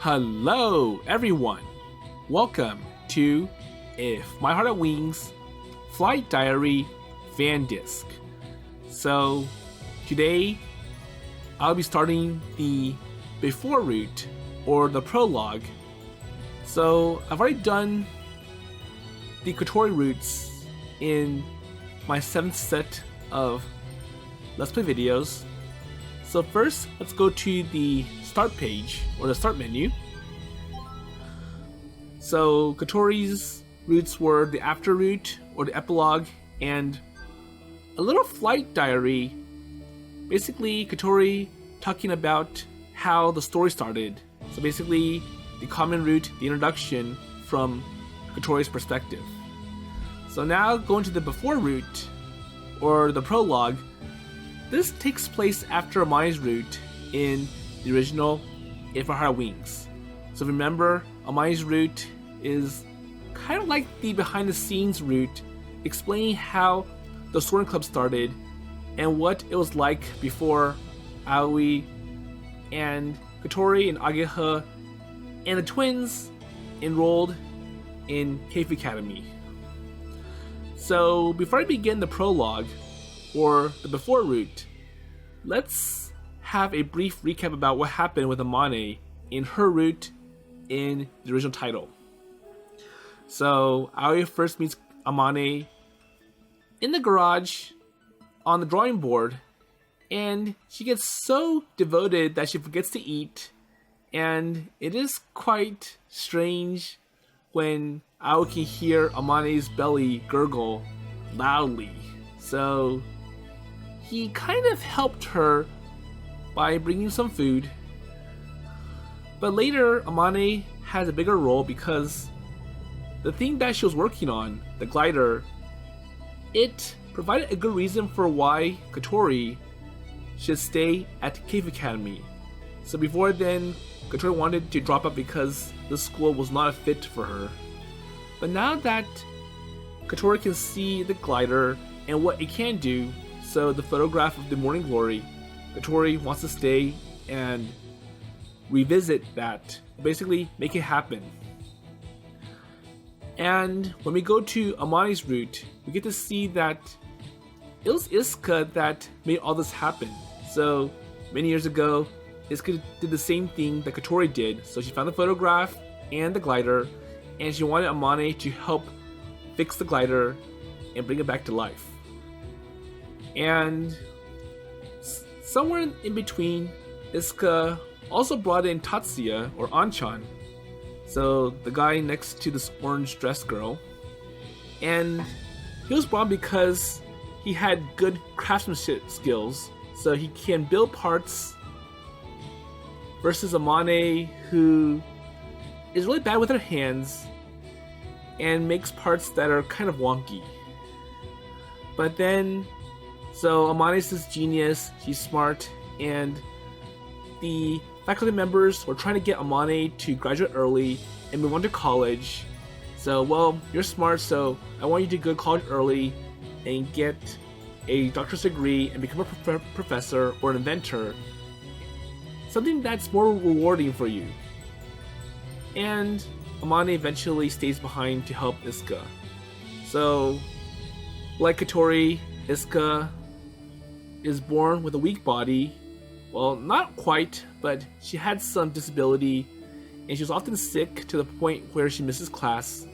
Hello, everyone. Welcome to If My Heart Had Wings Flight Diary Fan Disc. So, today I'll be starting the before route or the prologue. So, I've already done the Kotori routes in my 7th set of Let's Play videos. So first, let's go to the start page, or the start menu. So Kotori's routes were the after route, or the epilogue, and a little flight diary. Basically, Kotori talking about how the story started. So basically, the common route, the introduction from Kotori's perspective. So now going to the before route, or the prologue. This takes place after Amane's route in the original If I Had Wings. So remember, Amane's route is kind of like the behind the scenes route, explaining how the Soaring Club started and what it was like before Aoi and Kotori and Ageha and the twins enrolled in Cave Academy. So before I begin the prologue, or the before route, let's have a brief recap about what happened with Amane in her route in the original title. So Aoi first meets Amane in the garage on the drawing board, and she gets so devoted that she forgets to eat, and it is quite strange when Aoi can hear Amane's belly gurgle loudly. So he kind of helped her by bringing some food. But later, Amane has a bigger role because the thing that she was working on, the glider, it provided a good reason for why Kotori should stay at Cave Academy. So before then, Kotori wanted to drop out because the school was not a fit for her. But now that Kotori can see the glider and what it can do, so the photograph of the Morning Glory, Kotori wants to stay and revisit that, basically make it happen. And when we go to Amane's route, we get to see that it was Isuka that made all this happen. So many years ago, Isuka did the same thing that Kotori did. So she found the photograph and the glider, and she wanted Amane to help fix the glider and bring it back to life. And somewhere in between, Isuka also brought in Tatsuya, or Anchan, so the guy next to this orange dress girl. And he was brought because he had good craftsmanship skills, so he can build parts, versus Amane, who is really bad with her hands and makes parts that are kind of wonky. But then, so Amane's this genius, she's smart, and the faculty members were trying to get Amane to graduate early and move on to college. So, well, you're smart, so I want you to go to college early and get a doctorate degree and become a professor or an inventor. Something that's more rewarding for you. And Amane eventually stays behind to help Isuka. So, like Kotori, Isuka is born with a weak body. Well, not quite, but she had some disability, and she was often sick to the point where she misses class.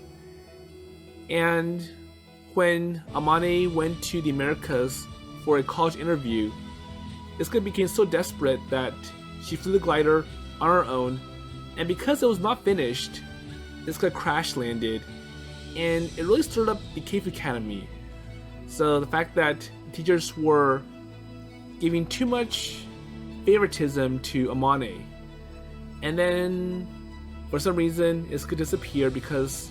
And when Amane went to the Americas for a college interview, Isuka became so desperate that she flew the glider on her own, and because it was not finished, Isuka crash landed, and it really stirred up the Cave Academy. So the fact that teachers were giving too much favoritism to Amane, and then for some reason Isuka disappeared because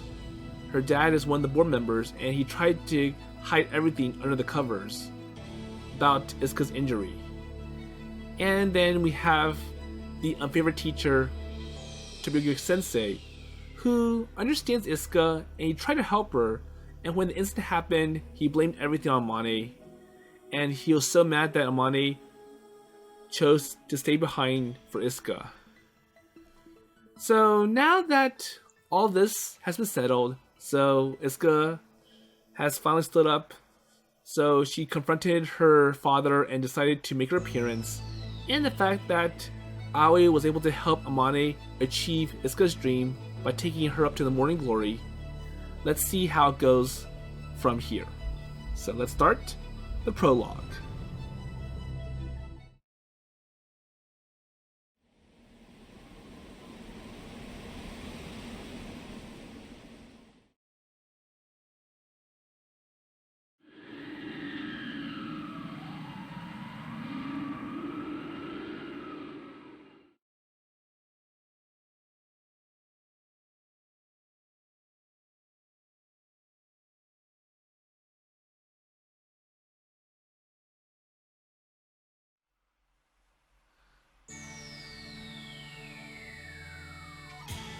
her dad is one of the board members, and he tried to hide everything under the covers about Isuka's injury. And then we have the unfavorite teacher, Tabugi Sensei, who understands Isuka, and he tried to help her, and when the incident happened, he blamed everything on Amane, and he was so mad that Amane chose to stay behind for Isuka. So now that all this has been settled, so Isuka has finally stood up. So she confronted her father and decided to make her appearance. And the fact that Aoi was able to help Amane achieve Isuka's dream by taking her up to the morning glory. Let's see how it goes from here. So let's start the prologue.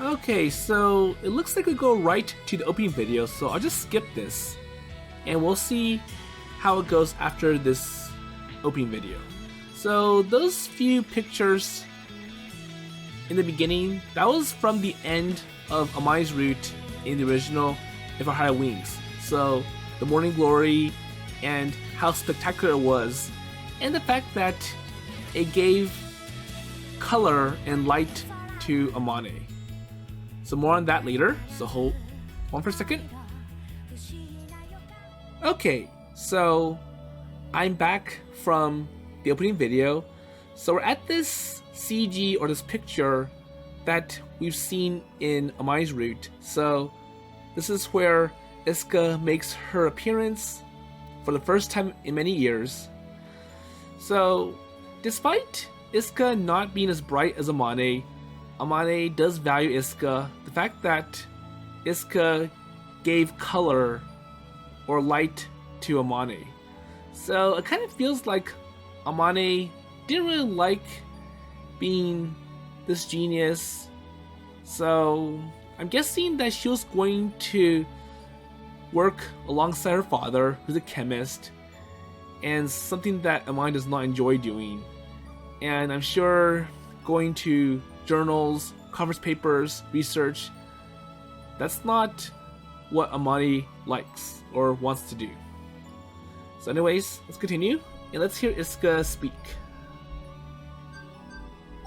Okay, so it looks like we go right to the opening video, so I'll just skip this and we'll see how it goes after this opening video. So those few pictures in the beginning, that was from the end of Amane's route in the original If I Had Wings. So the morning glory and how spectacular it was, and the fact that it gave color and light to Amane. So more on that later, so hold on for a second. Okay, so I'm back from the opening video. So we're at this CG or this picture that we've seen in Amane's route. So this is where Isuka makes her appearance for the first time in many years. So despite Isuka not being as bright as Amane does value Isuka. The fact that Isuka gave color or light to Amane. So it kind of feels like Amane didn't really like being this genius. So I'm guessing that she was going to work alongside her father, who's a chemist, and something that Amane does not enjoy doing. And I'm sure going to journals, conference papers, research, that's not what Amane likes or wants to do. So anyways, let's continue and let's hear Isuka speak.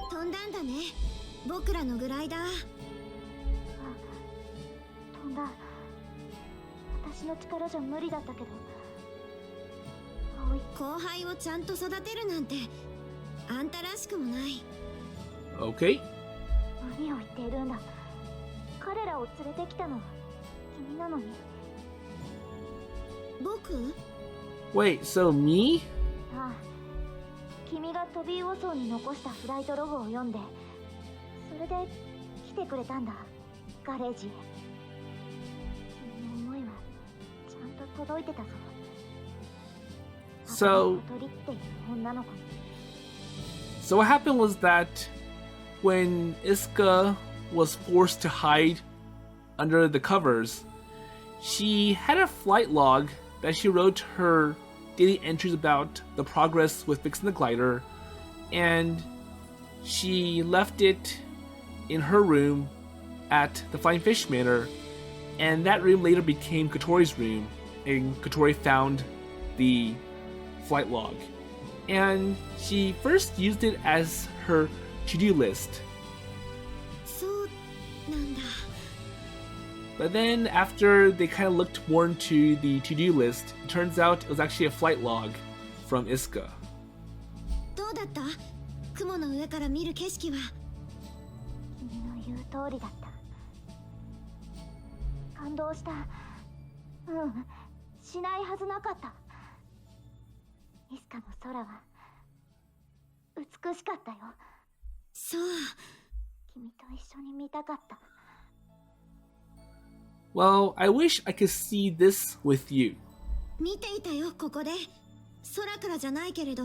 飛んだんだね、僕らのグライダー。飛んだ。私の力じゃ無理だったけど。後輩をちゃんと育てるなんてあんたらしくもない。Okay. 何を言っているんだ。彼らを連れてきたのは君なのに。僕？ Wait, so me? ああ。君がトビー・ウォソーに残したフライトログを読んで、それで来てくれたんだ。ガレージへ。君の思いはちゃんと届いてたぞ。So, 小鳥っていう女の子に。 So what happened was that when Isuka was forced to hide under the covers, she had a flight log that she wrote her daily entries about the progress with fixing the glider, and she left it in her room at the Flying Fish Manor, and that room later became Kotori's room, and Kotori found the flight log. And she first used it as her to-do list. そうなんだ。 But then after they kind of looked more into the to-do list, it turns out it was actually a flight log from Isuka. どうだった？雲の上から見る景色は。君の言う通りだった。感動した。しないはずなかった。イスカの空は美しかったよ。そう。君と一緒に見たかった。 Well, I wish I could see this with you. 見ていたよ、ここで。空からじゃないけれど。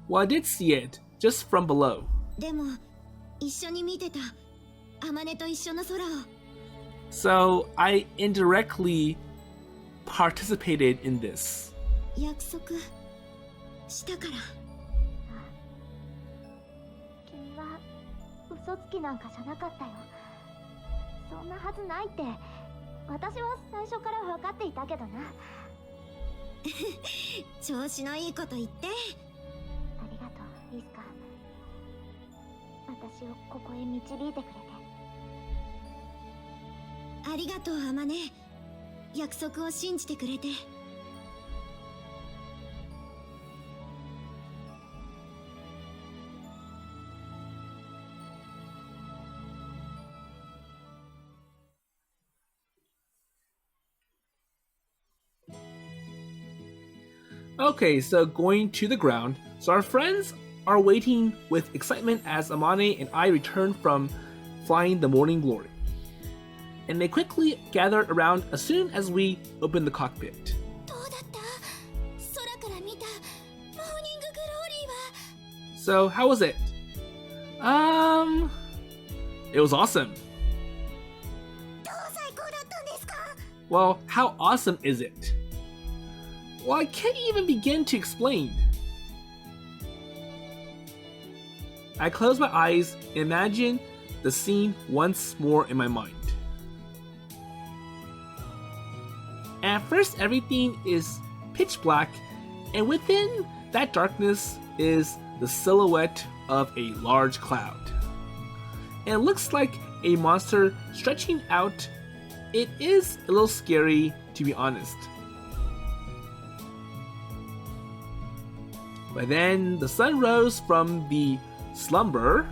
Well, I did see it, just from below. でも、一緒に見てた。アマネと一緒の空を。 So, I indirectly participated in this. 約束したから。君は嘘つきなんかじゃなかったよ。そんなはずないって私は最初から分かっていたけどな。調子のいいこと言って。ありがとう、イスカ。私をここへ導いてくれて。ありがとう、アマネ。約束を信じてくれて。Okay, so going to the ground. So our friends are waiting with excitement as Amane and I return from flying the Morning Glory. And they quickly gather around as soon as we open the cockpit. どうだった？空から見たモーニンググローリーは。 So how was it? It was awesome. どう最高だったんですか？ Well, how awesome is it? Well, I can't even begin to explain. I close my eyes and imagine the scene once more in my mind. At first, everything is pitch black, and within that darkness is the silhouette of a large cloud. And it looks like a monster stretching out. It is a little scary, to be honest. But then the sun rose from the slumber,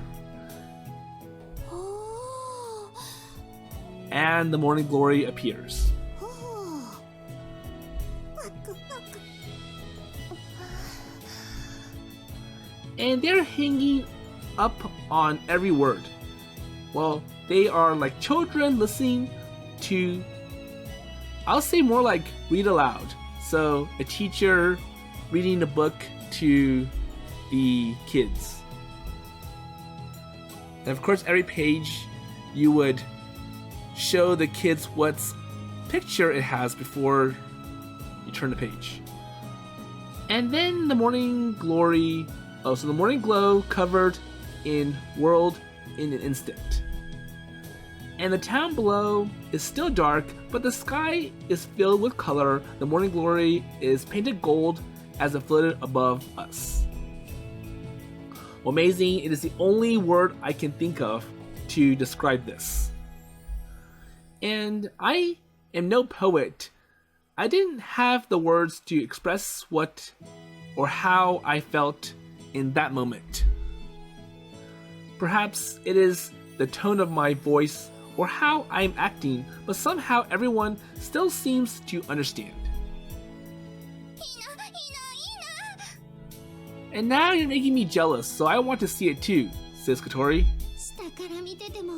おー。 and the morning glory appears. ほう。ワクワク。 And they're hanging up on every word. Well, they are like children listening to, I'll say more like read aloud. So a teacher reading a book to the kids. And of course, every page you would show the kids what picture it has before you turn the page. And then the morning glory, so the morning glow covered in world in an instant. And the town below is still dark, but the sky is filled with color. The morning glory is painted gold as it floated above us. Well, amazing, it is the only word I can think of to describe this. And I am no poet. I didn't have the words to express what or how I felt in that moment. Perhaps it is the tone of my voice or how I'm acting, but somehow everyone still seems to understand. And now you're making me jealous, so I want to see it too, says Kotori. 下から見てても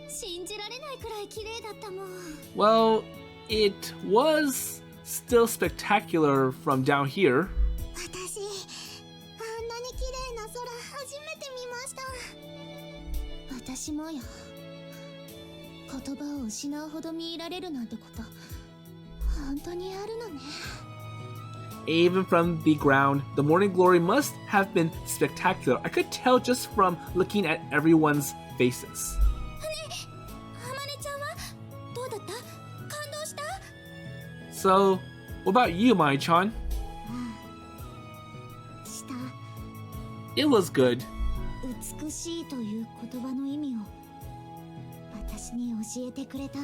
信じられないくらい綺麗だったもん。 Well, it was still spectacular from down here. 私、あんなに綺麗な空初めて見ました。私もよ。言葉を失うほど見入られるなんてこと、本当にあるのね。 Even from the ground, the morning glory must have been spectacular. I could tell just from looking at everyone's faces. あまねちゃんはどうだった？感動した？ So, what about you, Mai-chan? した。 It was good. 美しいという言葉の意味を私に教えてくれた。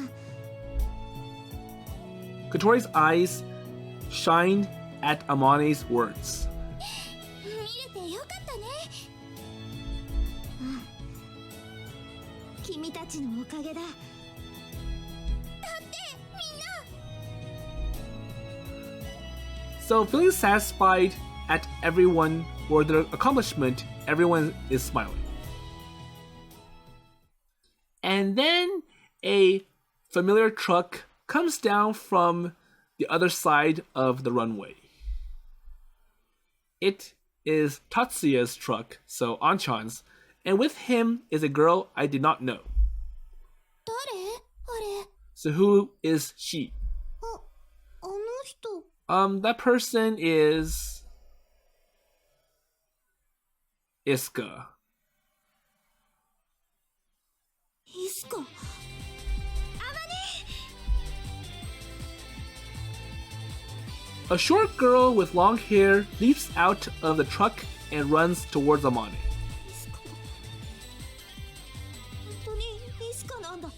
Kotori's eyes shined at Amane's words. 見れてよかったね。君たちのおかげだ。だってみんな。 So, feeling satisfied at everyone or their accomplishment, everyone is smiling. And then a familiar truck comes down from the other side of the runway. It is Tatsuya's truck, so Anchan's, and with him is a girl I did not know. 誰？あれ。 So who is she? あの人。 That person is Isuka. スカ。A short girl with long hair leaps out of the truck and runs towards Amane. イスカ。本当にイスカなんだ。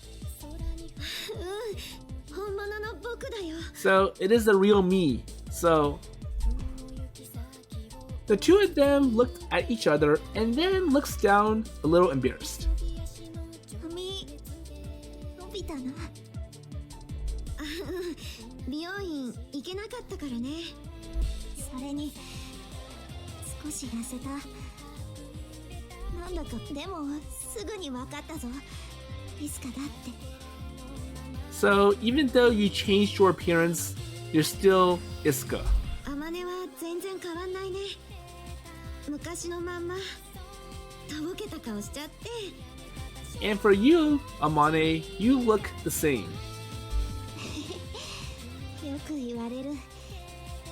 本物の僕だよ。 So it is the real me. So the two of them look at each other and then looks down a little embarrassed. 髪伸びたな。美容院行けなかったからね。それに少し痩せた。なんだかでもすぐに分かったぞ。イスカだって。 So even though you changed your appearance, you're still Isuka. アマネは全然変わんないね。昔のまんまとぼけた顔しちゃって。 And for you, Amane, you look the same. よく言われる。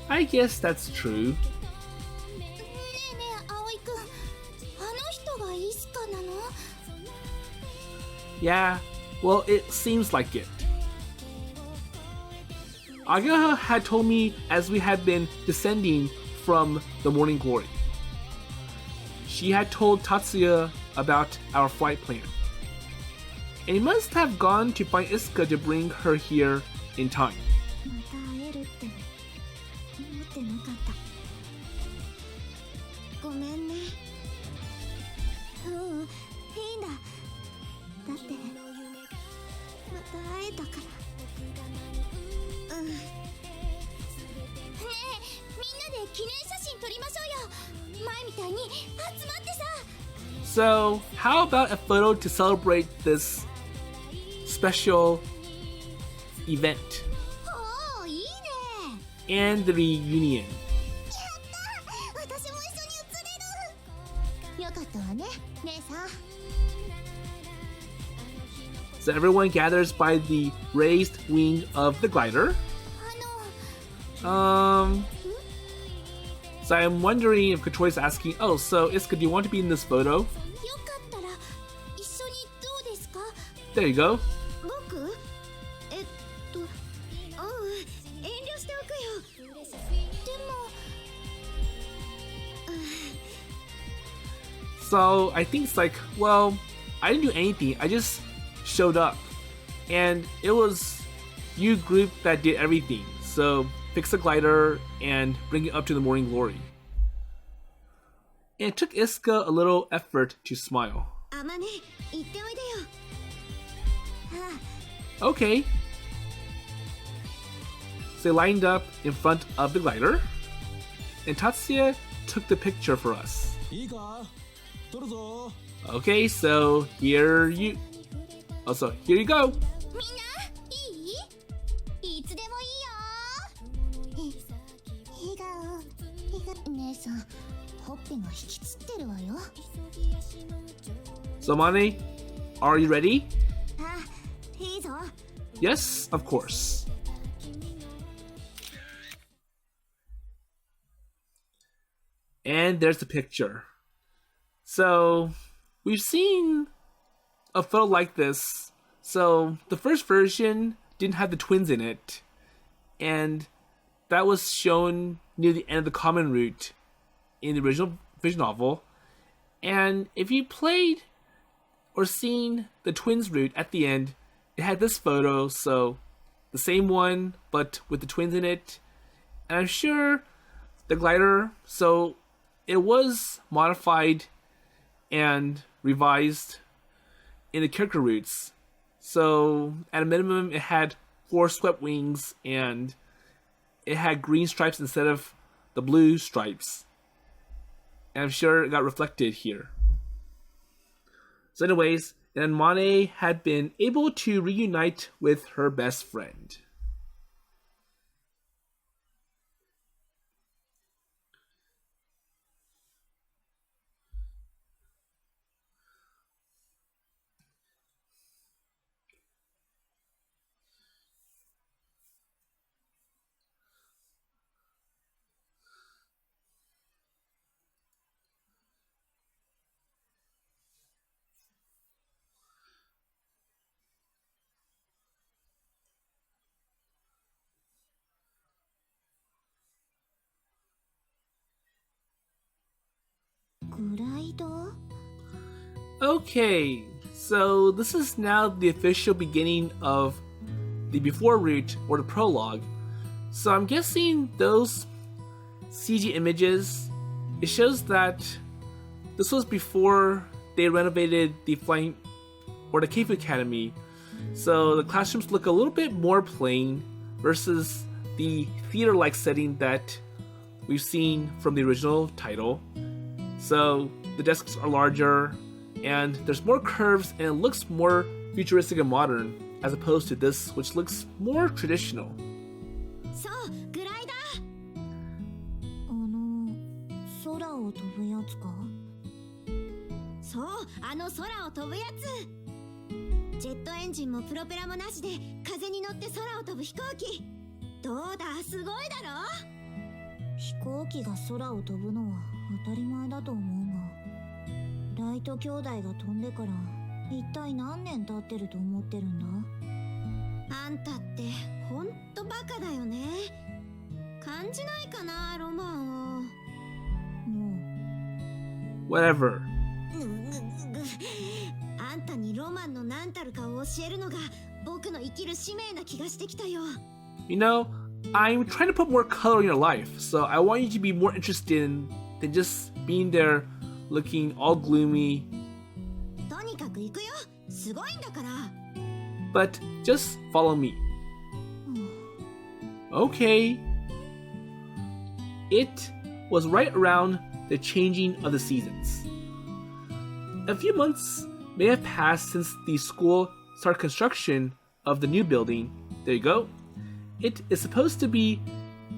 I guess that's true. ねえねえ葵くん、あの人がイスカなの？ Yeah, well, it seems like it. Agaha had told me as we had been descending from the morning glory. She had told Tatsuya about our flight plan. And he must have gone to find Isuka to bring her here in time. また会えるって思ってなかった。ごめんね。いいんだ。だってまた会えたから。ねえ、みんなで記念写真撮りましょうよ。前みたいに集まってさ。 So, how about a photo to celebrate this special event おー、いいね。 and the reunion? やった、私も一緒に写れる。よかったわね、姉さん。 So everyone gathers by the raised wing of the glider. So I'm wondering if Kotori's asking, oh, so Isuka, do you want to be in this photo? よかったら一緒にどうですか？ There you go. 僕？うん、遠慮しておくよ。でも、So I think it's like, well, I didn't do anything. I just showed up. And it was you group that did everything. So fix the glider and bring it up to the morning glory. And it took Isuka a little effort to smile. あまね、行っておいでよ。Okay. So they lined up in front of the glider. And Tatsuya took the picture for us. いいか？撮るぞ。 Okay, so here you... Also, here you go. みんないい？いつでもいいよ。笑顔。姉さん、ほっぺが引きつってるわよ。 So Amane, are you ready? あ、いいぞ。 Yes, of course. And there's the picture. So, we've seen a photo like this. So, the first version didn't have the twins in it. And that was shown near the end of the common route in the original visual novel. And if you played or seen the twins route at the end, it had this photo, so the same one, but with the twins in it. And I'm sure the glider, so it was modified and revised in the character routes. So at a minimum, it had 4 swept wings and it had green stripes instead of the blue stripes. And I'm sure it got reflected here. So anyways, and Amane had been able to reunite with her best friend. Okay, so this is now the official beginning of the before route or the prologue. So I'm guessing those CG images, it shows that this was before they renovated the flying or the Keifu Academy. So the classrooms look a little bit more plain versus the theater-like setting that we've seen from the original title. So the desks are larger and there's more curves and it looks more futuristic and modern as opposed to this, which looks more traditional. そうグライダー空を飛ぶやつかそう空を飛ぶやつジェットエンジンもプロペラもなしで風に乗って空を飛ぶ飛行機どうだすごいだろ飛行機が空を飛ぶのは当たり前だと思うがライト兄弟が飛んでから一体何年経ってると思ってるんだあんたってほんとバカだよね感じないかなロマンをもう Whatever. あんたにロマンの何たるかを教えるのが僕の生きる使命な気がしてきたよ You know, I'm trying to put more color in your life, so I want you to be more interested than just being there looking all gloomy. とにかく行くよすごいんだから But just follow me. Okay. It was right around the changing of the seasons. A few months may have passed since the school started construction of the new building. There you go. It is supposed to be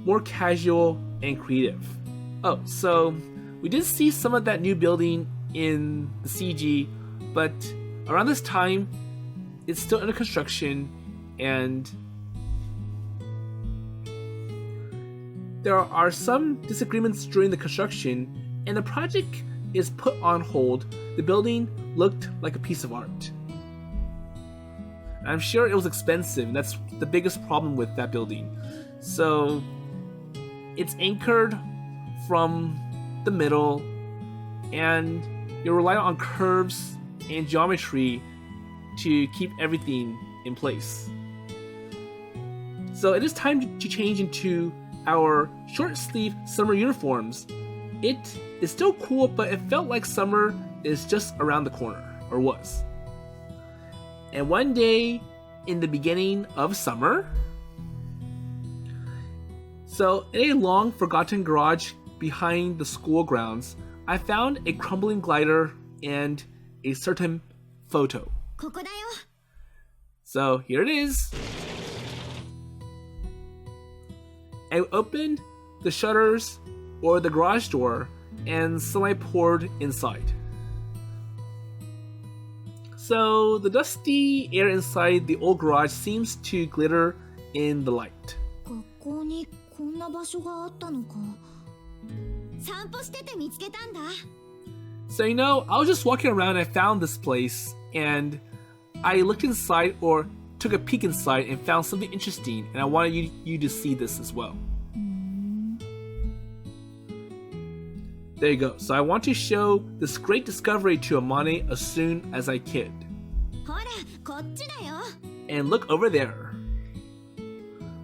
more casual and creative. Oh, so we did see some of that new building in the CG, but around this time, it's still under construction and there are some disagreements during the construction and the project is put on hold. The building looked like a piece of art. I'm sure it was expensive, and that's the biggest problem with that building. So it's anchored from the middle and you're reliant on curves and geometry to keep everything in place. So it is time to change into our short sleeve summer uniforms. It is still cool, but it felt like summer is just around the corner, or was. And one day in the beginning of summer, so in a long forgotten garage behind the school grounds, I found a crumbling glider and a certain photo. ここだよ So here it is. I opened the shutters or the garage door and sunlight poured inside. So the dusty air inside the old garage seems to glitter in the light. 学校にこんな場所があったのか散歩してて見つけたんだ So you know, I was just walking around and I found this place and I looked inside or took a peek inside and found something interesting and I wanted you to see this as well. There you go. So I want to show this great discovery to Amane as soon as I could. ほらこっちだよ And look over there.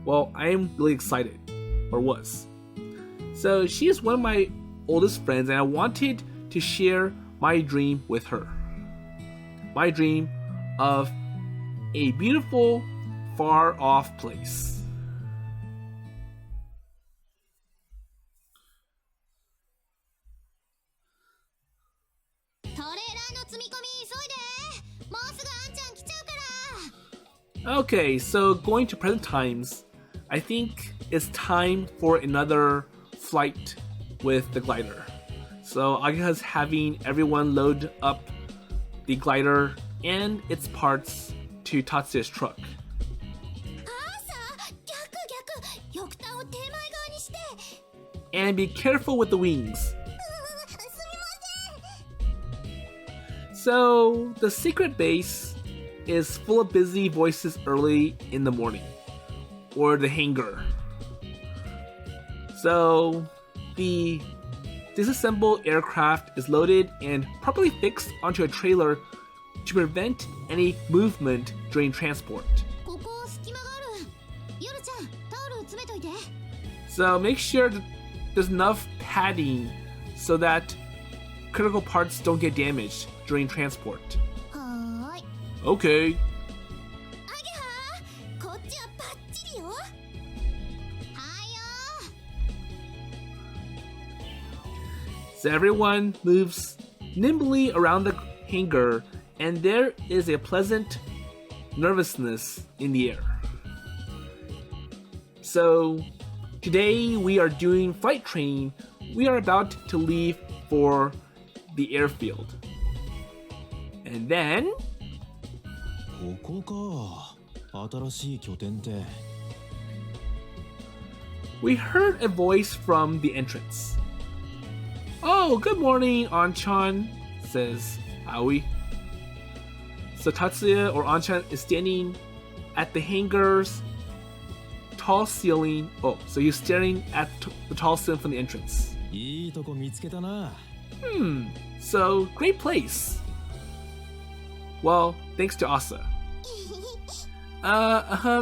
Well, I am really excited. Or was. So she is one of my oldest friends and I wanted to share my dream with her. My dream of a beautiful, far-off place. トレーラーの積み込み急いでもうすぐあんちゃん来ちゃうから Okay, so going to present times, I think it's time for another flight with the glider. So Agha is having everyone load up the glider and its parts to Tatsuya's truck. あーさ逆翼端を手前側にして And be careful with the wings. すみません So the secret base is full of busy voices early in the morning. Or the hangar. So the disassembled aircraft is loaded and properly fixed onto a trailer to prevent any movement during transport. ここ隙間がある。ヨルちゃん、タオル詰めといて。 So make sure that there's enough padding so that critical parts don't get damaged during transport. はーい。 Okay. あげはー、こっちはバッチリよ。はーよー。 So everyone moves nimbly around the hangar, and there is a pleasant nervousness in the air. So today we are doing flight training. We are about to leave for the airfield. And then ここか。新しい拠点って。 we heard a voice from the entrance. Oh, good morning, Anchan, says Aoi. So Tatsuya or Anchan is standing at the hangar's tall ceiling. Oh, so he's staring at the tall ceiling from the entrance. いいとこ見つけたな。 So great place. Well, thanks to Asa.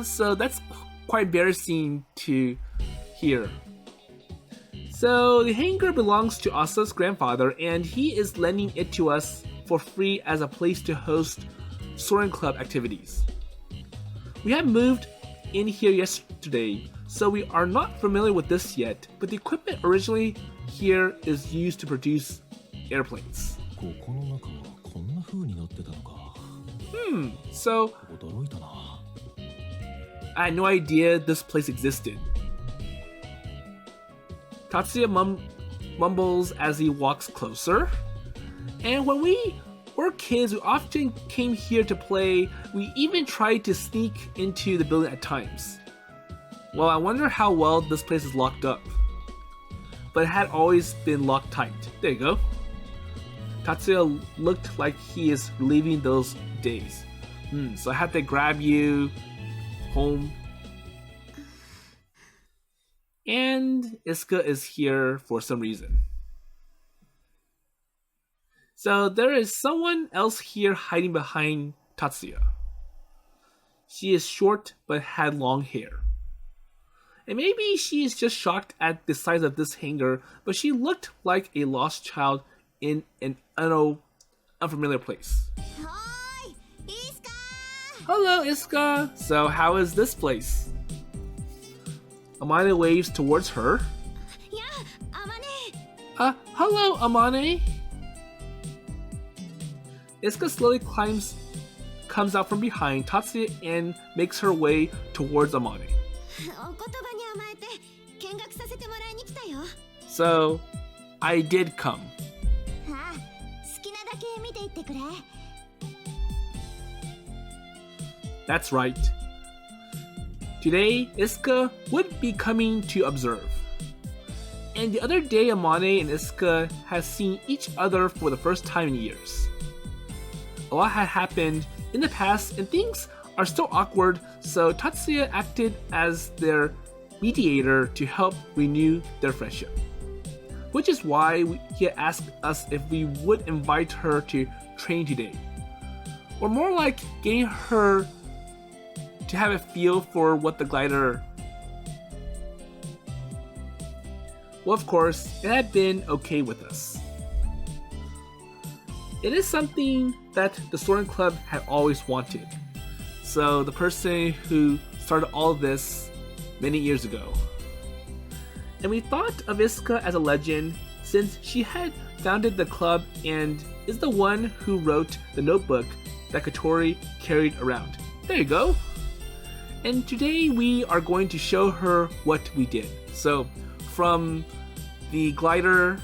So that's quite embarrassing to hear. So the hangar belongs to Asa's grandfather, and he is lending it to us for free as a place to host Soaring Club activities. We have moved in here yesterday, so we are not familiar with this yet, but the equipment originally here is used to produce airplanes. ここの中はこんな風になってたのか。So 驚いたな。 I had no idea this place existed. Tatsuya mumbles as he walks closer. And when we were kids, we often came here to play. We even tried to sneak into the building at times. Well, I wonder how well this place is locked up. But it had always been locked tight. There you go. Tatsuya looked like he is reliving those days. So I have to grab you home. And Isuka is here for some reason. So there is someone else here hiding behind Tatsuya. She is short but had long hair. And maybe she is just shocked at the size of this hangar, but she looked like a lost child in an unfamiliar place. はーい、イスカー。 Hello, Isuka! So how is this place? Amane waves towards her. やあ、アマネ。 Hello, Amane! Isuka slowly comes out from behind Tatsuya and makes her way towards Amane. お言葉に甘えて見学させてもらいに来たよ。 So, I did come. ああ、好きなだけ見ていってくれ。 That's right. Today, Isuka would be coming to observe. And the other day, Amane and Isuka had seen each other for the first time in years. A lot had happened in the past, and things are still awkward, so Tatsuya acted as their mediator to help renew their friendship. Which is why he had asked us if we would invite her to train today. Or more like getting her to have a feel for what the glider... Well, of course, it had been okay with us. It is something that the Soaring Club had always wanted. So the person who started all of this many years ago. And we thought of Isuka as a legend since she had founded the club and is the one who wrote the notebook that Kotori carried around. There you go. And today we are going to show her what we did. So from the glider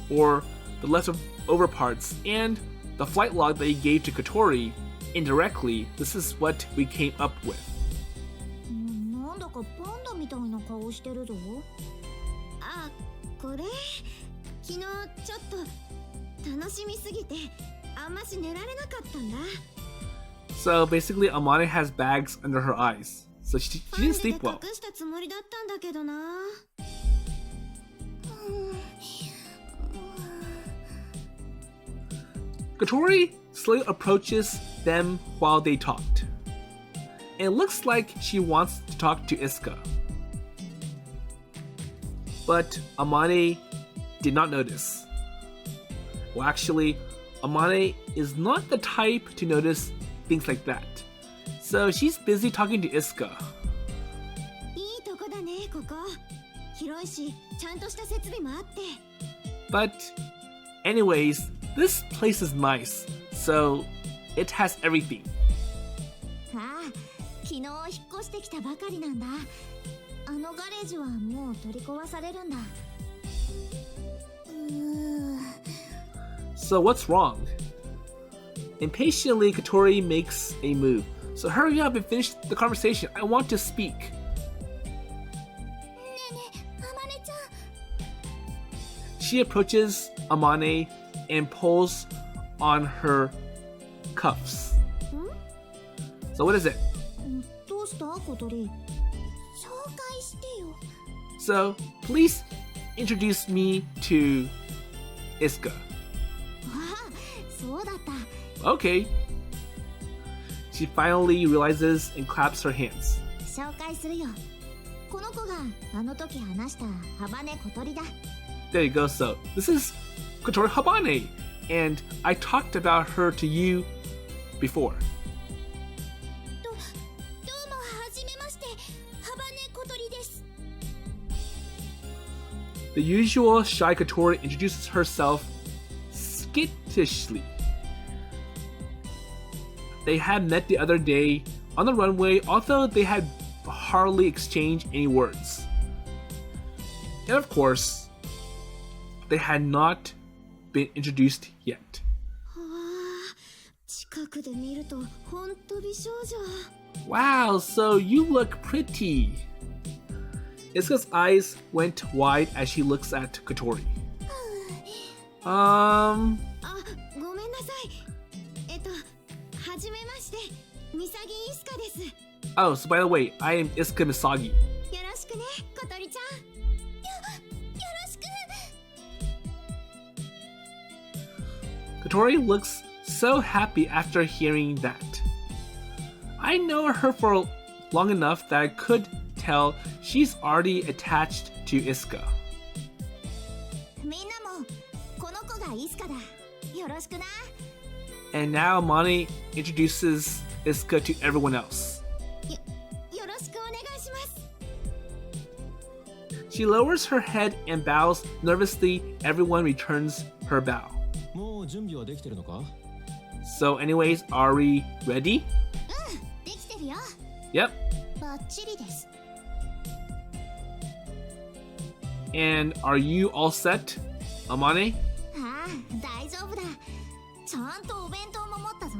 or the leftover parts and the flight log that he gave to Kotori, indirectly, this is what we came up with. なんだかパンダみたいな顔してるぞ。あ、これ昨日ちょっと楽しみすぎてあんまし寝られなかったんだ。 So basically, Amane has bags under her eyes, so she didn't sleep well. 隠したつもりだったんだけどな。Kotori slowly approaches them while they talked. And it looks like she wants to talk to Isuka. But Amane did not notice. Well, actually, Amane is not the type to notice things like that. So she's busy talking to Isuka. いいとこだね、ここ。広いし、ちゃんとした設備もあって。But anyways, this place is nice, so it has everything. ああ、昨日引っ越してきたばかりなんだ。あのガレージはもう取り壊されるんだ。So what's wrong? Impatiently, Kotori makes a move. So hurry up and finish the conversation. I want to speak. ねえねえ、あまねちゃん。 She approaches Amane and pulls on her cuffs. So what is it? どうした小鳥？紹介してよ。 So please introduce me to Isuka. ああ、そうだった。Okay. She finally realizes and claps her hands. 紹介するよ。この子があの時話したハバネ小鳥だ。 There you go. So this is Kotori Habane, and I talked about her to you before. どうもはじめまして、ハバネ小鳥です。 The usual shy Kotori introduces herself skittishly. They had met the other day on the runway, although they had hardly exchanged any words. And of course, they had not been introduced yet. はあ、近くで見るとほんと美少女。 Wow, so you look pretty. Isuka's eyes went wide as she looks at Kotori. あ、ごめんなさい。はじめまして、ミサギイスカです。 Oh, so by the way, I am Isuka Misagi. よろしくね、小鳥ちゃん。よろしく。 Kotori looks so happy after hearing that. I know her for long enough that I could tell she's already attached to Isuka. みんなもこの子がイスカだ。よろしくな。 And now Amane introduces Isuka to everyone else. よろしくお願いします。 She lowers her head and bows nervously. Everyone returns her bow. もう準備はできてるのか？ So anyways, are we ready? できてるよ。 Yep. バッチリです。 And are you all set, Amane? ああ、大丈夫だ。ちゃんとお弁当も持ったぞ。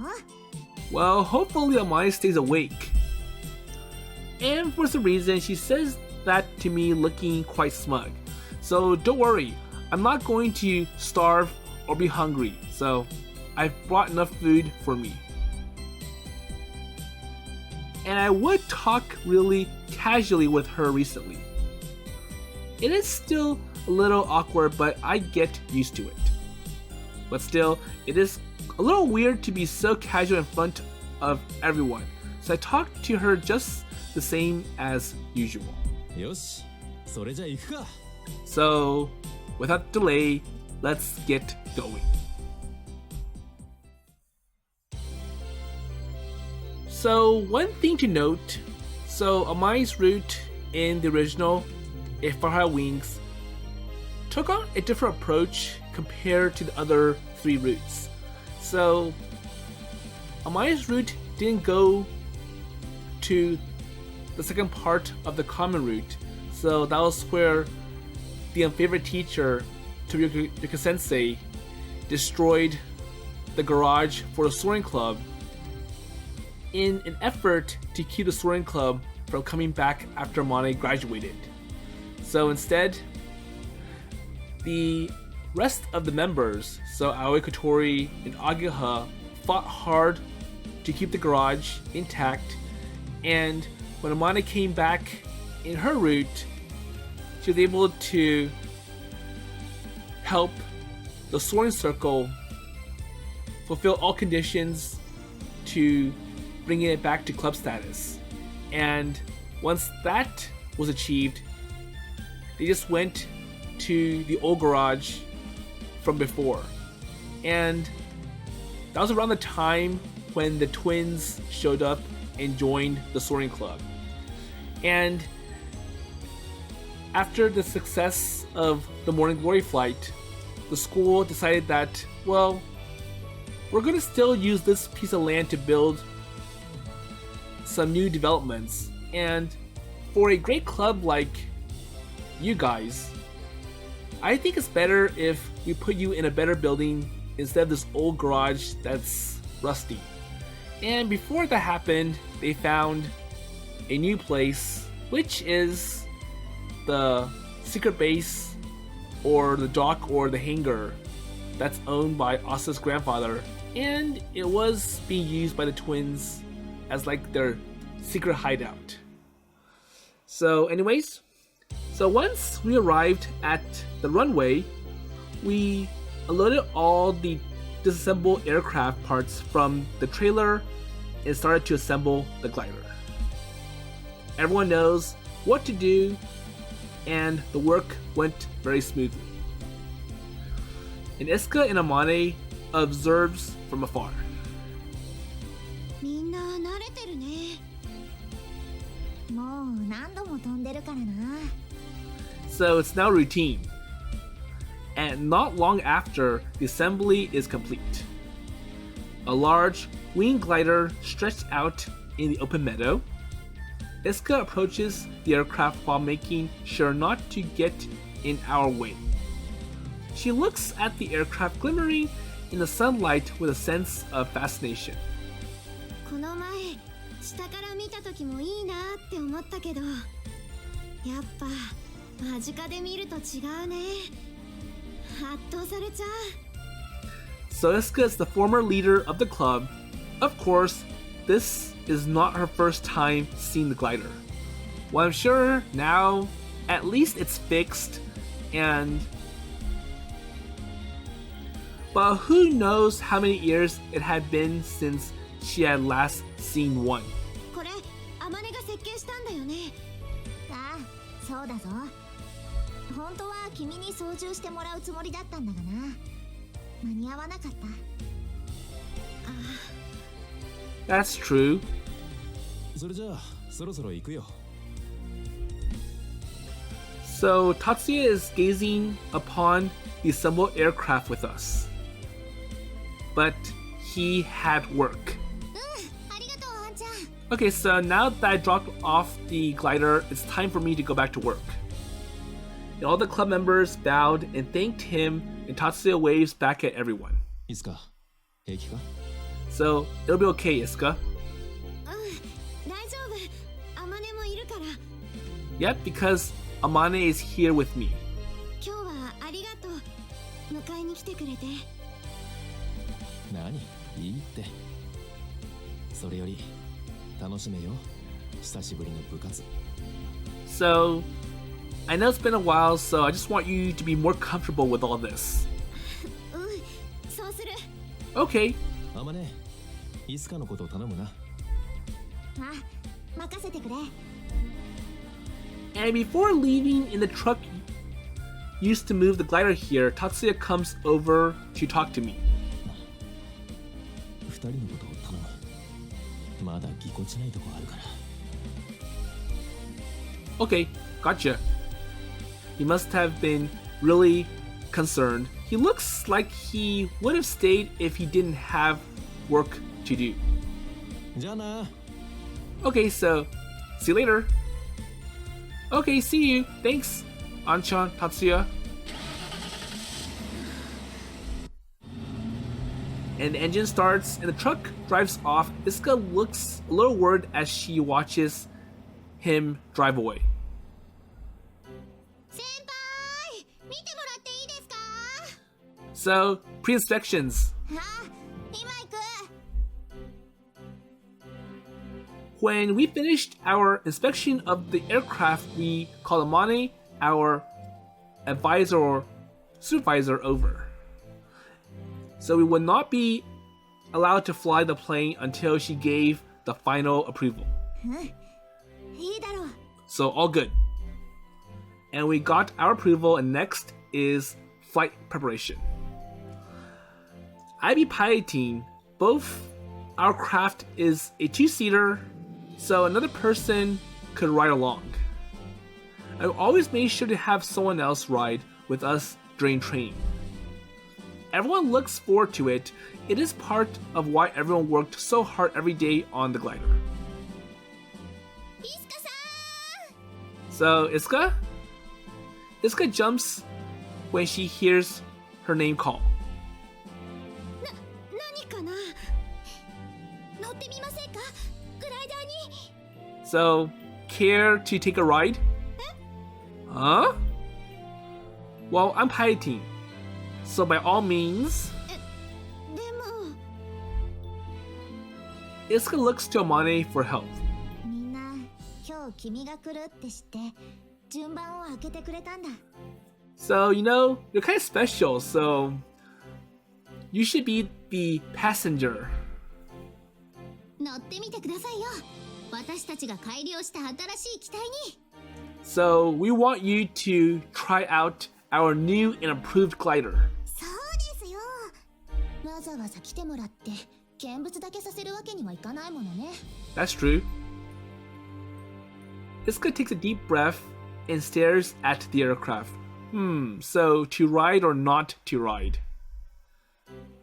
Well, hopefully Amane stays awake. And for some reason, she says that to me looking quite smug. So don't worry, I'm not going to starve or be hungry. So I've brought enough food for me. And I would talk really casually with her recently. It is still a little awkward, but I get used to it. But still, it is a little weird to be so casual in front of everyone. So I talk to her just the same as usual. よし、それじゃ行くか。 So, without delay, let's get going. So, one thing to note, so Amane's route in the original, If For Her Wings, took on a different approach compared to the other three routes. So, Amane's route didn't go to the second part of the common route. So that was where the unfavorite teacher, Toriyuki Sensei, destroyed the garage for the soaring club in an effort to keep the soaring club from coming back after Amane graduated. So instead, the rest of the members, so Aoi, Kotori, and Ageha, fought hard to keep the garage intact, and when Amane came back in her route, she was able to help the soaring circle fulfill all conditions to bringing it back to club status. And once that was achieved, they just went to the old garage from before. And that was around the time when the twins showed up and joined the soaring club. And after the success of the Morning Glory flight, the school decided that, well, we're going to still use this piece of land to build some new developments. And for a great club like you guys, I think it's better if we put you in a better building instead of this old garage that's rusty. And before that happened, they found a new place, which is the secret base or the dock or the hangar that's owned by Asa's grandfather, and it was being used by the twins as like their secret hideout. So anyways, once we arrived at the runway, we unloaded all the disassembled aircraft parts from the trailer and started to assemble the glider. Everyone knows what to do, and the work went very smoothly. And Isuka and Amane observes from afar. みんな慣れてるね。もう何度も飛んでるからな。So it's now routine. And not long after, the assembly is complete. A large wing glider stretched out in the open meadow. Isuka approaches the aircraft while making sure not to get in our way. She looks at the aircraft glimmering in the sunlight with a sense of fascination. この前下から見た時もいいなって思ったけど、やっぱ間近で見ると違うね。圧倒されちゃう。So Isuka is the former leader of the club. Of course, this is not her first time seeing the glider. Well, I'm sure now at least it's fixed, but who knows how many years it had been since she had last seen one. これ、アマネが設計したんだよね。ああ、そうだぞ。本当は君に操縦してもらうつもりだったんだがな。間に合わなかった。That's true. それじゃあそろそろ行くよ。 So Tatsuya is gazing upon the assembled aircraft with us. But he had work. ありがとう、あんちゃん。 Okay, so now that I dropped off the glider, it's time for me to go back to work. And all the club members bowed and thanked him, and Tatsuya waves back at everyone. いつか平気か？ So it'll be okay, Isuka. 大丈夫。アマネもいるから。Yep, because Amane is here with me. 今日はありがとう。迎えに来てくれて。何？いいって。それより楽しめよ。久しぶりの部活。 So I know it's been a while, so I just want you to be more comfortable with all this. そうする。 Okay. あまね、いつかのことを頼むな。あ、任せてくれ。 And before leaving in the truck used to move the glider here, Tatsuya comes over to talk to me. 二人のことを頼む。まだぎこちないとこあるから。 Okay, gotcha. He must have been really concerned. He looks like he would have stayed if he didn't have work to do. じゃあな。 Okay, so see you later. Okay, see you. Thanks, Anchan, Tatsuya. And the engine starts and the truck drives off. Isuka looks a little worried as she watches him drive away. 先輩、見てもらっていいですか？ So, pre-inspections. あ、今行く。 When we finished our inspection of the aircraft, we called Amane, our advisor or supervisor, over. So we would not be allowed to fly the plane until she gave the final approval. いいだろう。 So all good. And we got our approval, and next is flight preparation. I'd be piloting. Both our craft is a 2-seater, so another person could ride along. I always made sure to have someone else ride with us during training. Everyone looks forward to it. It is part of why everyone worked so hard every day on the glider. イスカさ So, Isuka? Isuka jumps when she hears her name call. ん。何かな。乗ってみませんか。グライダーに。 So, care to take a ride? Huh? Well, I'm piloting. So by all means... でも Isuka looks to Amane for help. みんな今日君が来るって知って順番を開けてくれたんだ。 So, you know, you're kind of special, so... You should be the passenger. 乗ってみてくださいよ。私たちが改良した新しい機体に。 So, we want you to try out our new and improved glider. そうですよ。わざわざ来てもらって見物だけさせるわけにはいかないものね。 That's true. Isuka takes a deep breath and stares at the aircraft. So to ride or not to ride?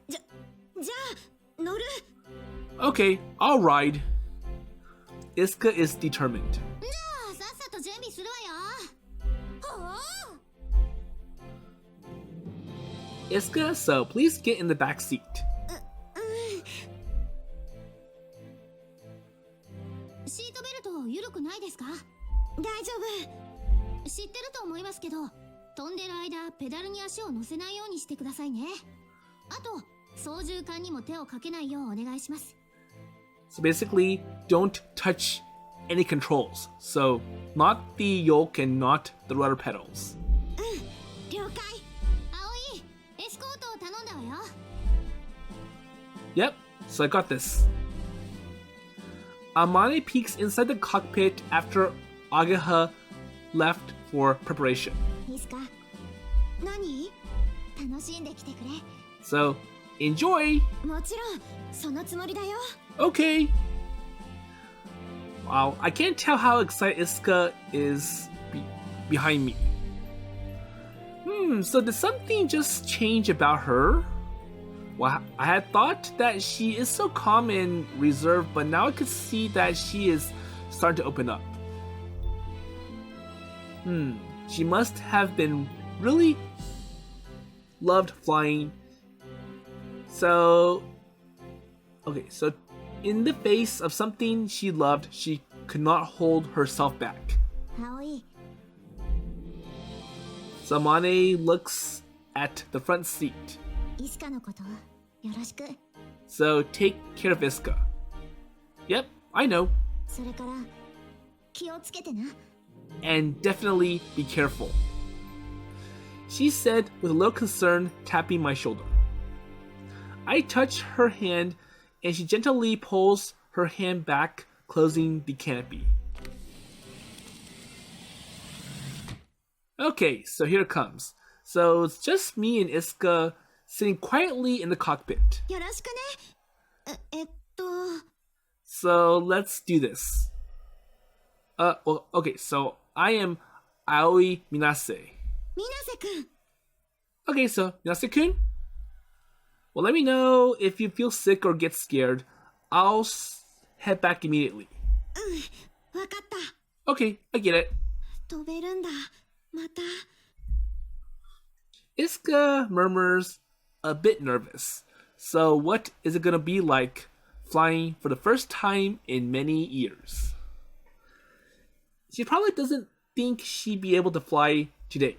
じゃあ乗る。 Okay, I'll ride. Isuka is determined. じゃあさっさと準備するわよ。はあ。 Isuka, so please get in the back seat. シートベルト緩くないですか。大丈夫。知ってると思いますけど、飛んでる間ペダルに足を乗せないようにしてくださいね。あと操縦桿にも手をかけないようお願いします。 So basically, don't touch any controls. So not the yoke and not the rudder pedals. 了解。葵、エスコートを頼んだわよ。 Yep, so I got this. Amane peeks inside the cockpit after Agaha left for preparation. いいすか。何？楽しんできてくれ。 So, enjoy! もちろんそのつもりだよ。 Okay! Wow, I can't tell how excited Isuka is behind me. So did something just change about her? Well, I had thought that she is so calm and reserved, but now I could see that she is starting to open up. She must have been really loved flying. So, okay, so in the face of something she loved, she could not hold herself back. 葵、 So Amane looks at the front seat. イスカのことよろしく。 So take care of Isuka. Yep, I know. それから気をつけてな。 And definitely be careful. She said with a little concern, tapping my shoulder. I touch her hand and she gently pulls her hand back, closing the canopy. Okay, so here it comes. So it's just me and Isuka sitting quietly in the cockpit. よろしくね。So let's do this. Well, okay, so I am Aoi Minase. 水瀬くん。 Okay, so Minase-kun? Well, let me know if you feel sick or get scared. I'll head back immediately. わかった。 Okay, I get it. 飛べるんだ。また。 Isuka murmurs, a bit nervous. So what is it gonna be like flying for the first time in many years? She probably doesn't think she'd be able to fly today.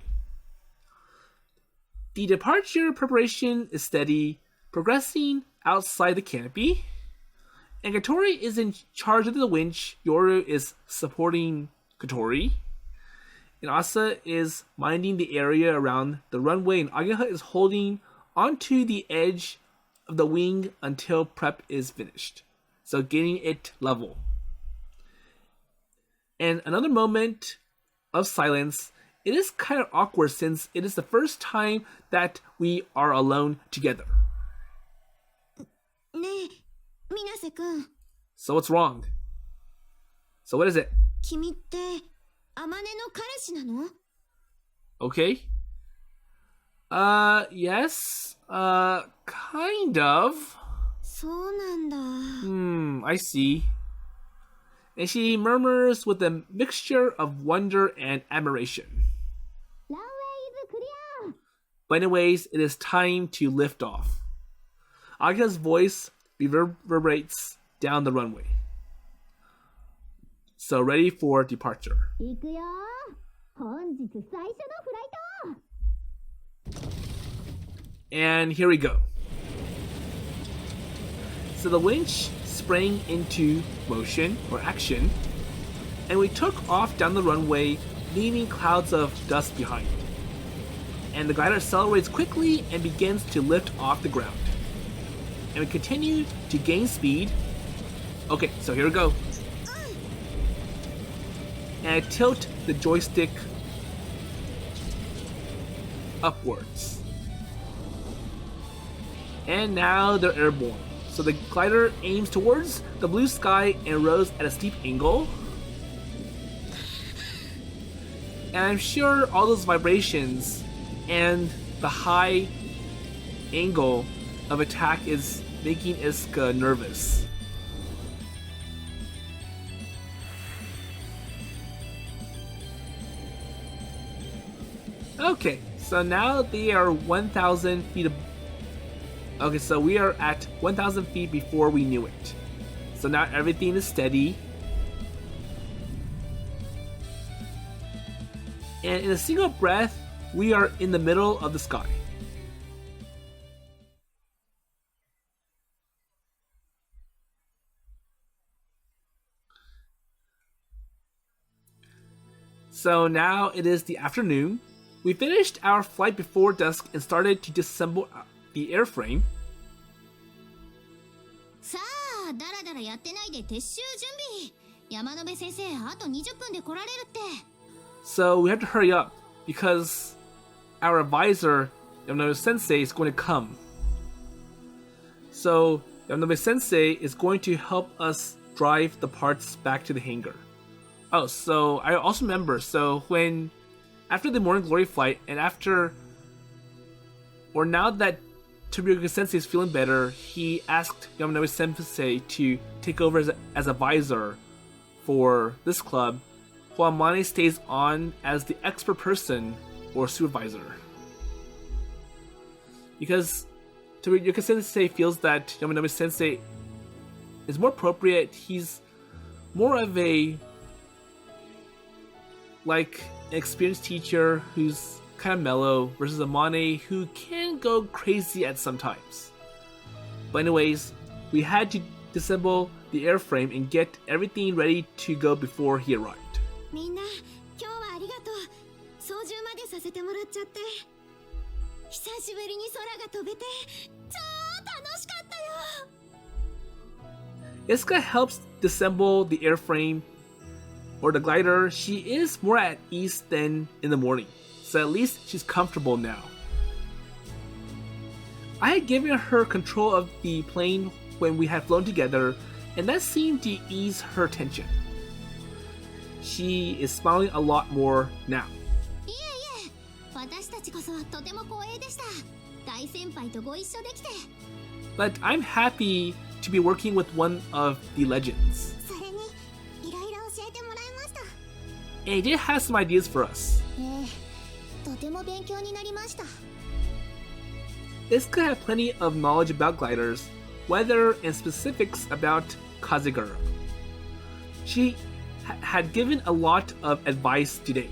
The departure preparation is steady, progressing outside the canopy. And Kotori is in charge of the winch. Yoru is supporting Kotori. And Asa is minding the area around the runway, and Agaha is holding onto the edge of the wing until prep is finished. So getting it level. And another moment of silence. It is kind of awkward since it is the first time that we are alone together. ねえ、水瀬くん。 So what's wrong? So what is it? 君って天音の彼氏なの？ Okay. Yes. Kind of. そうなんだ。 I see. And she murmurs with a mixture of wonder and admiration. ランウェイズクリア。 But anyways, it is time to lift off. Agita's voice reverberates down the runway. So ready for departure. 行くよ。本日最初のフライト。 And here we go. So the winch sprang into motion or action, and we took off down the runway, leaving clouds of dust behind. And the glider accelerates quickly and begins to lift off the ground. And we continue to gain speed. Okay, so here we go. And I tilt the joystick upwards. And now they're airborne. So the glider aims towards the blue sky and rose at a steep angle. And I'm sure all those vibrations and the high angle of attack is making Isuka nervous. Okay, so now they are 1,000 feet above. Okay, so we are at 1,000 feet before we knew it. So now everything is steady. And in a single breath, we are in the middle of the sky. So now it is the afternoon. We finished our flight before dusk and started to disassemble the airframe. さあ、だらだらやってないで撤収準備。山野辺先生、あと20分で来られるって。 So we have to hurry up because our advisor, Yamanobe Sensei, is going to come. So Yamanobe Sensei is going to help us drive the parts back to the hangar. Oh, so I also remember, so after the Morning Glory flight and now that Tobiraka Sensei is feeling better, he asked Yamanobe Sensei to take over as advisor for this club, while Amane stays on as the expert person or supervisor. Because Tobiraka Sensei feels that Yamanobe Sensei is more appropriate. He's more of an experienced teacher who's kind of mellow versus Amane who can go crazy at some times. But anyways, we had to disassemble the airframe and get everything ready to go before he arrived. みんな、今日はありがとう。操縦までさせてもらっちゃって。久しぶりに空が飛べて、超楽しかったよ。 Isuka helps disassemble the airframe or the glider. She is more at ease than in the morning, so at least she's comfortable now. I had given her control of the plane when we had flown together, and that seemed to ease her tension. She is smiling a lot more now. いえいえ、私たちこそとても光栄でした。大先輩とご一緒できて。 But I'm happy to be working with one of the legends. それに、いろいろ教えてもらいました。 And he did have some ideas for us. とても勉強になりました。 Isuka had plenty of knowledge about gliders, weather, and specifics about Kazegura. She had given a lot of advice today.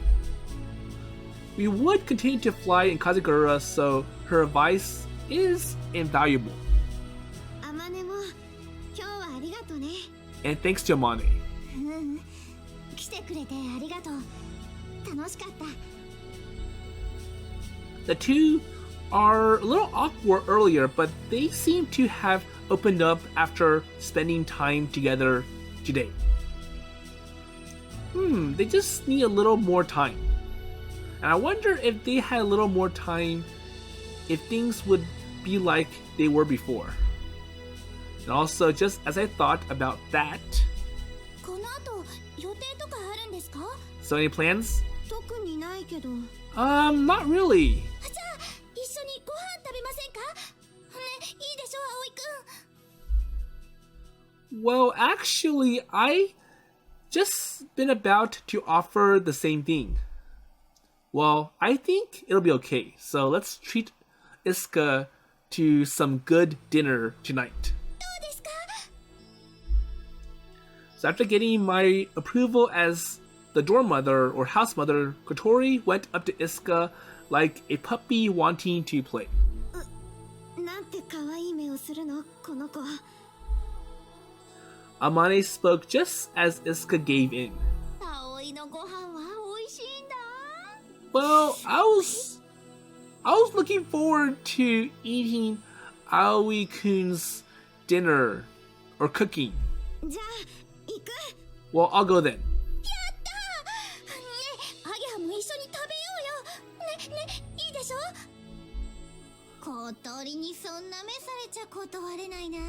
We would continue to fly in Kazegura, so her advice is invaluable. あまねも、今日はありがとね。 And thanks to Amane. 来てくれてありがとう。楽しかった。 The two are a little awkward earlier, but they seem to have opened up after spending time together today. They just need a little more time. And I wonder if they had a little more time, if things would be like they were before. And also, just as I thought about that, この後予定とかあるんですか？ so any plans? 特にないけど。Not really. じゃあ一緒にご飯食べませんか？ね、いいでしょ、葵くん。 Well, actually, I just been about to offer the same thing. Well, I think it'll be okay. So let's treat Isuka to some good dinner tonight. どうですか？ So after getting my approval as the dorm mother or house mother, Kotori went up to Isuka like a puppy wanting to play. なんて可愛い目をするの、この子。 Amane spoke just as Isuka gave in. 葵のご飯は美味しいんだ。 Well, I was looking forward to eating Aoi-kun's dinner or cooking. じゃあ行く。 Well, I'll go then. やったー。ね、アゲハも一緒に食べようよ。ね、いいでしょ。小鳥にそんな目されちゃ断れないな。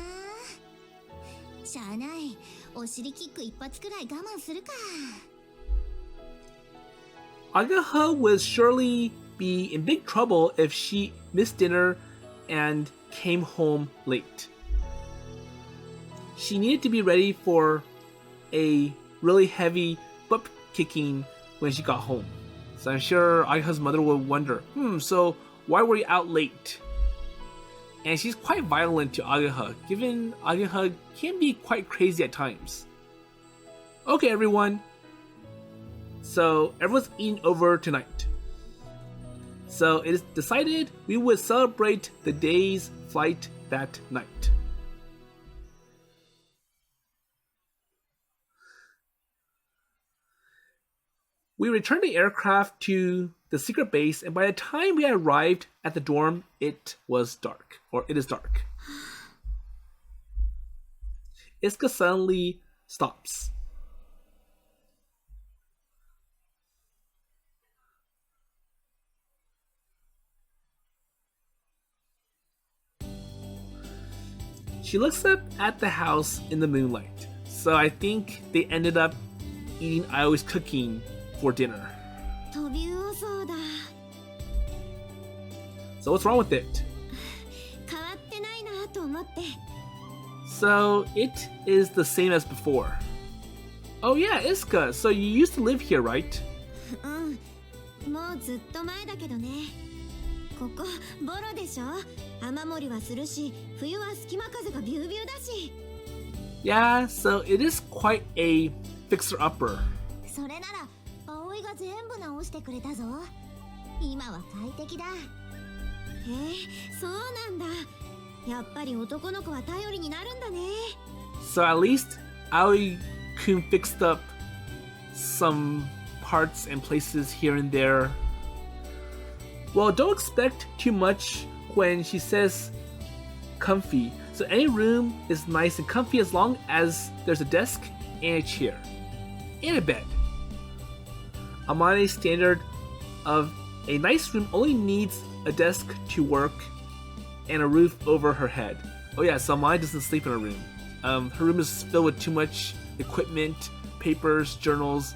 しゃあない。お尻キック一発くらい我慢するか。 Agaha would surely be in big trouble if she missed dinner and came home late. She needed to be ready for a really heavy butt kicking when she got home. So I'm sure Agaha's mother would wonder, so why were you out late? And she's quite violent to Agaha, given Agaha can be quite crazy at times. Okay, everyone. So everyone's eating over tonight. So it is decided we would celebrate the day's flight that night. We returned the aircraft to the secret base, and by the time we arrived at the dorm, it was dark. Or it is dark. Isuka suddenly stops. She looks up at the house in the moonlight. So I think they ended up eating Aoi's cooking for dinner. 飛び魚そうだ。 So what's wrong with it? 変わってないなと思って。 So it is the same as before. Oh yeah, Isuka, so you used to live here, right? うん。もうずっと前だけどね。ここボロでしょ。雨漏りはするし、冬は隙間風がビュービューだし。 Yeah, so it is quite a fixer-upper. それなら葵が全部直してくれたぞ。今は快適だ。そうなんだ。やっぱり男の子は頼りになるんだね。 So at least Aoi-kun fixed up some parts and places here and there. Well, don't expect too much when she says comfy. So any room is nice and comfy as long as there's a desk and a chair. And a bed. Amane's standard of a nice room only needs a desk to work and a roof over her head. Oh yeah, so Amane doesn't sleep in her room. Her room is filled with too much equipment, papers, journals.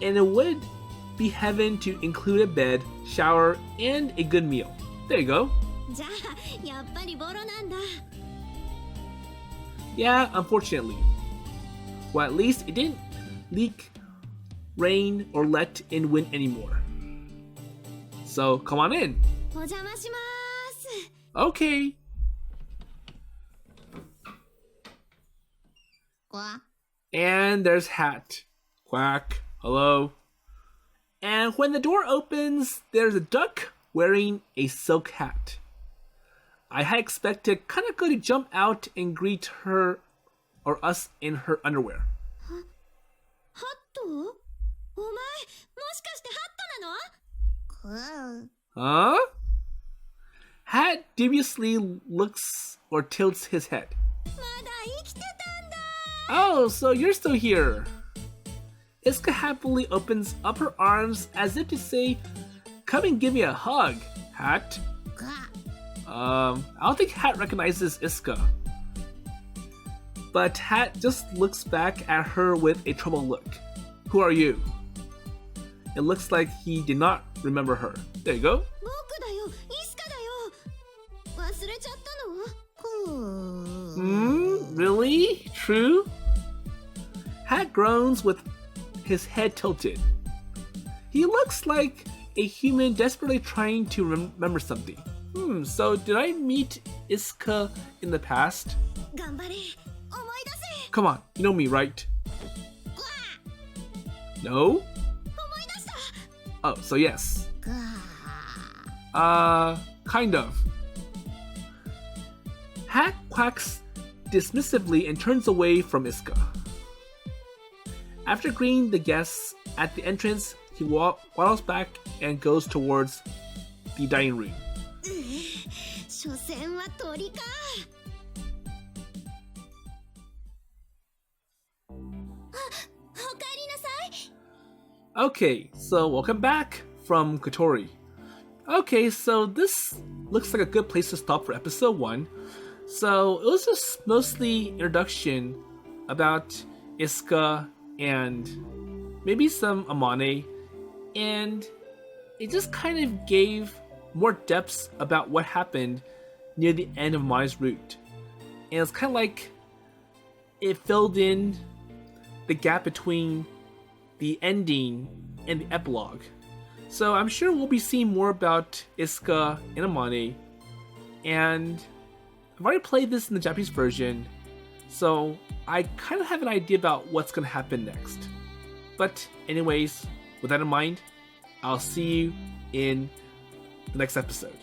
And it would be heaven to include a bed, shower, and a good meal. There you go. じゃあやっぱりボロなんだ。 Yeah, unfortunately. Well, at least it didn't leak, rain, or let in wind anymore. So, come on in. お邪魔します。 Okay. わ。 And there's Hat. Quack. Hello. And when the door opens, there's a duck wearing a silk hat. I had expected Kanako to jump out and greet her or us in her underwear. ハット？お前、もしかしてハットなの？うん。 Huh? Hat dubiously looks or tilts his head. まだ生きてたんだ。 Oh, so you're still here. Isuka happily opens up her arms as if to say, "Come and give me a hug, Hat." が、 I don't think Hat recognizes Isuka. But Hat just looks back at her with a troubled look. Who are you? It looks like he did not remember her. There you go. 僕だよ、イスカだよ。忘れちゃったの？Really? True? Hat groans with his head tilted. He looks like a human desperately trying to remember something. So did I meet Isuka in the past? 頑張れ、思い出せ。 Come on, you know me, right? No? 思い出した。 Oh, so yes. が、 Kind of. Hat quacks dismissively and turns away from Isuka. After greeting the guests at the entrance, he waddles back and goes towards the dining room. 所詮は鳥か。あ、おかえりなさい。 Okay, so welcome back from Kotori. Okay, so this looks like a good place to stop for episode 1. So it was just mostly introduction about Isuka and maybe some Amane, and it just kind of gave more depths about what happened near the end of Amane's route. And it's kind of like it filled in the gap between the ending and the epilogue. So I'm sure we'll be seeing more about Isuka and Amane, and I've already played this in the Japanese version, so I kind of have an idea about what's going to happen next. But anyways, with that in mind, I'll see you in the next episode.